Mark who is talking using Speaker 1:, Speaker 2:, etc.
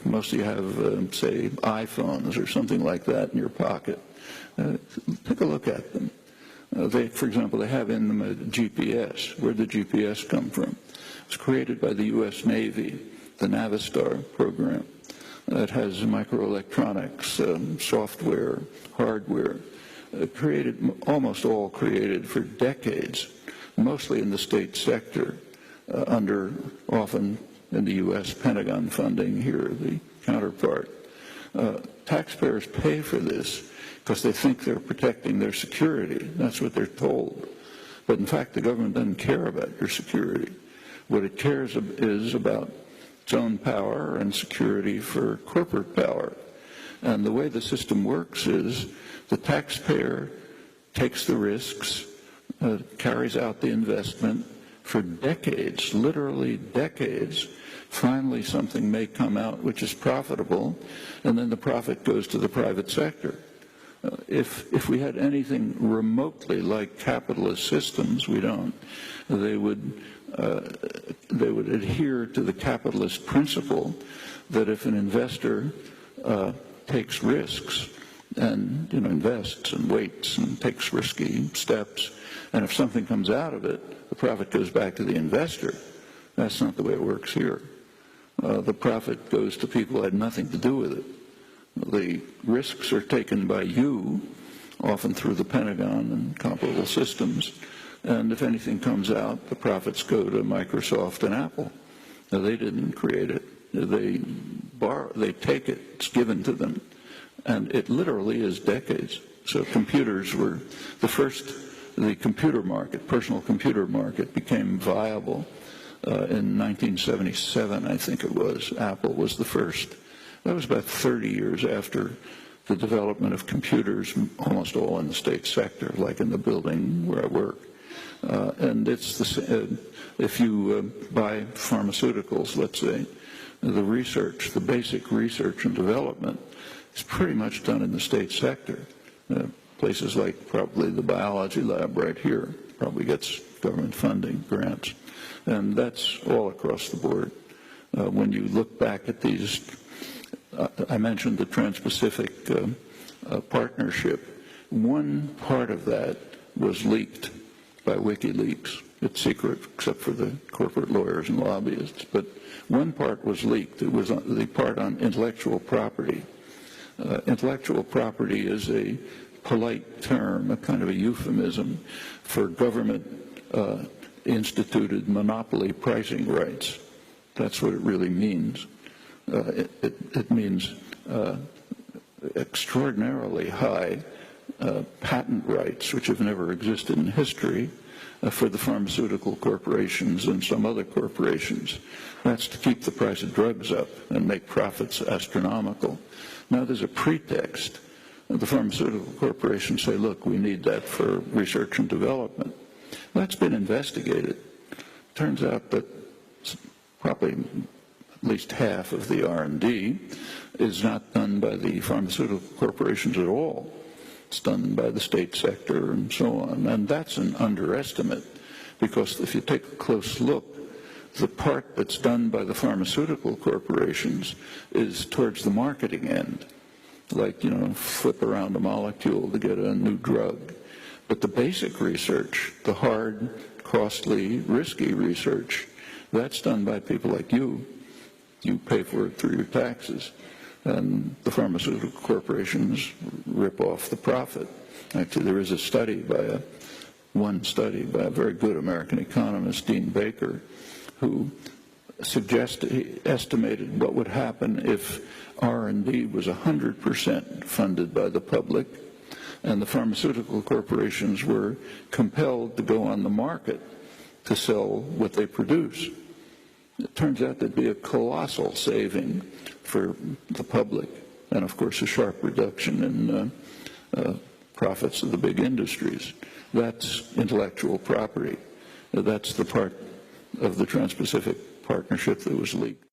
Speaker 1: Most of you have, say, iPhones or something like that in your pocket. Take a look at them. For example, they have in them a GPS. Where did the GPS come from? It was created by the U.S. Navy, the Navistar program. It has microelectronics, software, hardware, almost all created for decades, mostly in the state sector, under often in the U.S. Pentagon funding, here the counterpart. Taxpayers pay for this because they think they're protecting their security. That's what they're told. But in fact, the government doesn't care about your security. What it cares is about its own power and security for corporate power. And the way the system works is the taxpayer takes the risks, carries out the investment for decades, literally decades. Finally, something may come out which is profitable, and then the profit goes to the private sector. If we had anything remotely like capitalist systems, we don't. They would adhere to the capitalist principle that if an investor takes risks and invests and waits and takes risky steps, and if something comes out of it, the profit goes back to the investor. That's not the way it works here. The profit goes to people who had nothing to do with it. The risks are taken by you, often through the Pentagon and comparable systems, and if anything comes out, the profits go to Microsoft and Apple. Now, they didn't create it. They take it. It's given to them. And it literally is decades. So computers were the computer market, personal computer market, became viable in 1977, I think it was. Apple was the first. That was about 30 years after the development of computers, almost all in the state sector, like in the building where I work. And it's if you buy pharmaceuticals, let's say, the research, the basic research and development is pretty much done in the state sector. Places like probably the biology lab right here probably gets government funding, grants. And that's all across the board. When you look back at these, I mentioned the Trans-Pacific Partnership. One part of that was leaked by WikiLeaks. It's secret except for the corporate lawyers and lobbyists. But one part was leaked. It was the part on intellectual property. Intellectual property is a polite term, a kind of a euphemism for government instituted monopoly pricing rights. That's what it really means. It means extraordinarily high patent rights, which have never existed in history, for the pharmaceutical corporations and some other corporations. That's to keep the price of drugs up and make profits astronomical. Now there's a pretext. The pharmaceutical corporations say, look, we need that for research and development. That's been investigated. Turns out that probably at least half of the R&D is not done by the pharmaceutical corporations at all. It's done by the state sector and so on. And that's an underestimate, because if you take a close look, the part that's done by the pharmaceutical corporations is towards the marketing end, like, flip around a molecule to get a new drug. But the basic research, the hard, costly, risky research, that's done by people like you. You pay for it through your taxes. And the pharmaceutical corporations rip off the profit. Actually, there is a study one study by a very good American economist, Dean Baker, who he estimated what would happen if R&D was 100% funded by the public and the pharmaceutical corporations were compelled to go on the market to sell what they produce. It turns out there'd be a colossal saving for the public, and of course a sharp reduction in profits of the big industries. That's intellectual property. That's the part of the Trans-Pacific Partnership that was leaked.